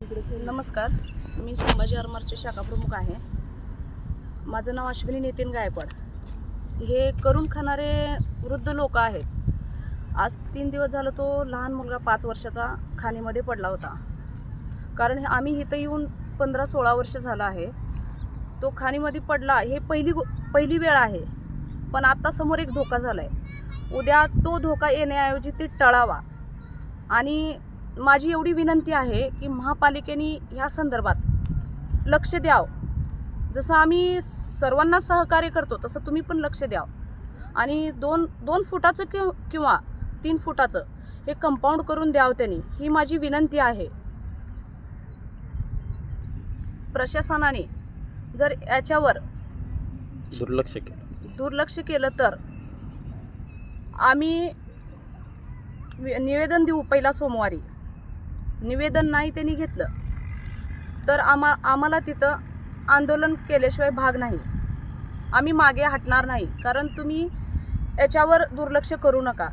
नमस्कार, मी संभाजी आरमारचे शाखा प्रमुख आहे. माझं नाव अश्विनी नितीन गायकवाड. हे करून खाणारे वृद्ध लोक आहेत. आज 3 दिवस झालं तो लहान मुलगा 5 वर्षाचा खाणीमध्ये पडला होता. कारण आम्ही इथं येऊन 15-16 वर्ष झालं आहे. तो खाणीमध्ये पडला हे पहिली वेळ आहे. पण आता समोर एक धोका झाला आहे. उद्या तो धोका येण्याऐवजी ती टळावा. आणि माझी एवढी विनंती आहे की महापालिकेने ह्या संदर्भात लक्ष द्यावं. जसं आम्ही सर्वांना सहकार्य करतो तसं तुम्ही पण लक्ष द्यावं. आणि 2 फुटाचं किंवा 3 फुटाचं हे कंपाऊंड करून द्यावं त्यांनी, ही माझी विनंती आहे. प्रशासनाने जर याच्यावर दुर्लक्ष केलं तर आम्ही निवेदन देऊ. पहिला सोमवारी निवेदन नाही त्यांनी घेतलं तर आम्हाला तिथं आंदोलन केल्याशिवाय भाग नाही. आम्ही मागे हटणार नाही. कारण तुम्ही याच्यावर दुर्लक्ष करू नका.